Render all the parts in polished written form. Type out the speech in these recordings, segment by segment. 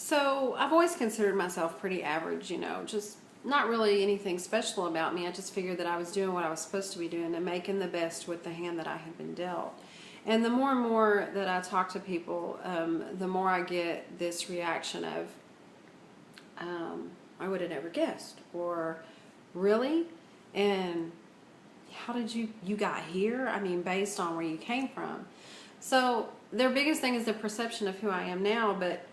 So I've always considered myself pretty average, just not really anything special about me. I just figured that I was doing what I was supposed to be doing and making the best with the hand that I had been dealt. And the more and more that I talk to people, the more I get this reaction of, I would have never guessed, or really? And how did you got here? I mean, based on where you came from. So their biggest thing is the perception of who I am now, but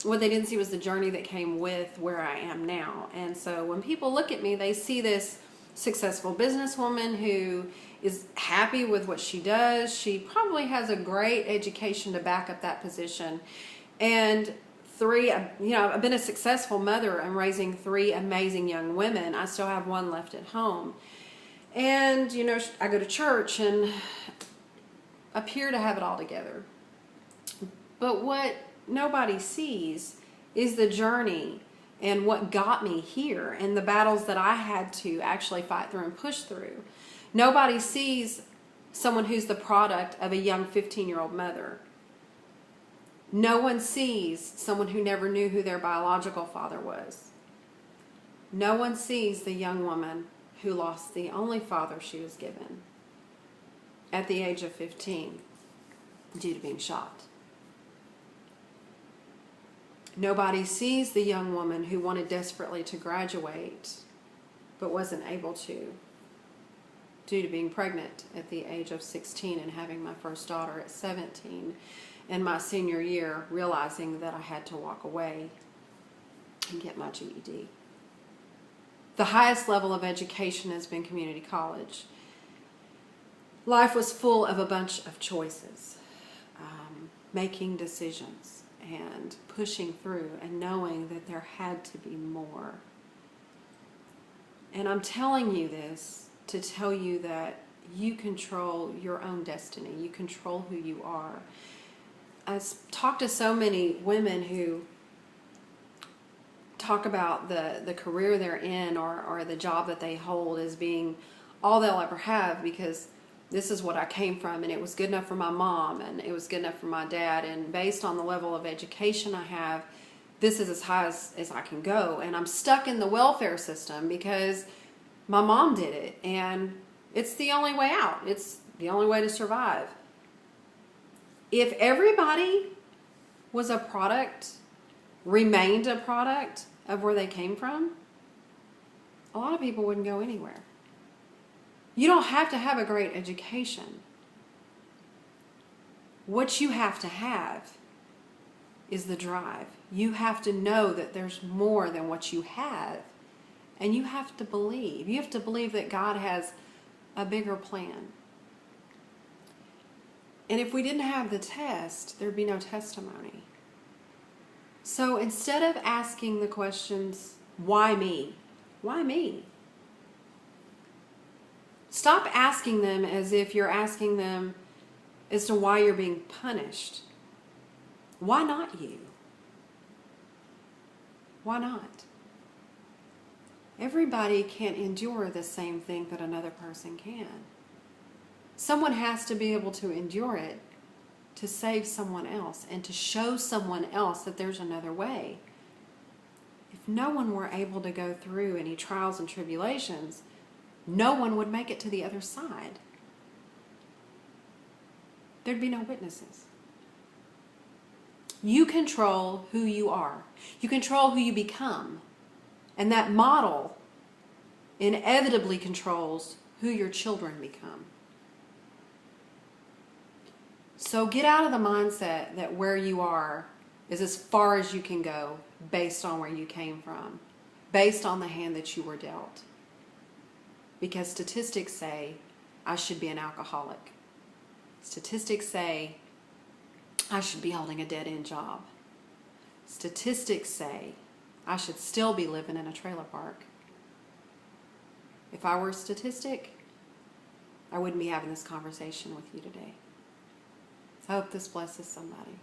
what they didn't see was the journey that came with where I am now. And so when people look at me, they see this successful businesswoman who is happy with what she does. She probably has a great education to back up that position. And I've been a successful mother and raising 3 amazing young women. I still have 1 left at home. And, I go to church and appear to have it all together. But what nobody sees is the journey and what got me here and the battles that I had to actually fight through and push through. Nobody sees someone who's the product of a young 15-year-old mother. No one sees someone who never knew who their biological father was. No one sees the young woman who lost the only father she was given at the age of 15 due to being shot. Nobody sees the young woman who wanted desperately to graduate but wasn't able to due to being pregnant at the age of 16 and having my first daughter at 17, and my senior year realizing that I had to walk away and get my GED. The highest level of education has been community college. Life was full of a bunch of choices, making decisions and pushing through and knowing that there had to be more. And I'm telling you this to tell you that you control your own destiny. You control who you are. I've talked to so many women who talk about the career they're in or the job that they hold as being all they'll ever have, because this is what I came from, and it was good enough for my mom, and it was good enough for my dad, and based on the level of education I have, this is as high as I can go, and I'm stuck in the welfare system because my mom did it, and it's the only way out. It's the only way to survive. If everybody was a product, remained a product of where they came from, a lot of people wouldn't go anywhere. You don't have to have a great education. What you have to have is the drive. You have to know that there's more than what you have, and you have to believe. You have to believe that God has a bigger plan. And if we didn't have the test, there'd be no testimony. So instead of asking the questions, why me? Why me? Stop asking them as if you're asking them as to why you're being punished. Why not you? Why not? Everybody can't endure the same thing that another person can. Someone has to be able to endure it to save someone else and to show someone else that there's another way. If no one were able to go through any trials and tribulations, no one would make it to the other side. There'd be no witnesses. You control who you are. You control who you become. And that model inevitably controls who your children become. So get out of the mindset that where you are is as far as you can go based on where you came from, based on the hand that you were dealt. Because statistics say I should be an alcoholic. Statistics say I should be holding a dead-end job. Statistics say I should still be living in a trailer park. If I were a statistic, I wouldn't be having this conversation with you today. So I hope this blesses somebody.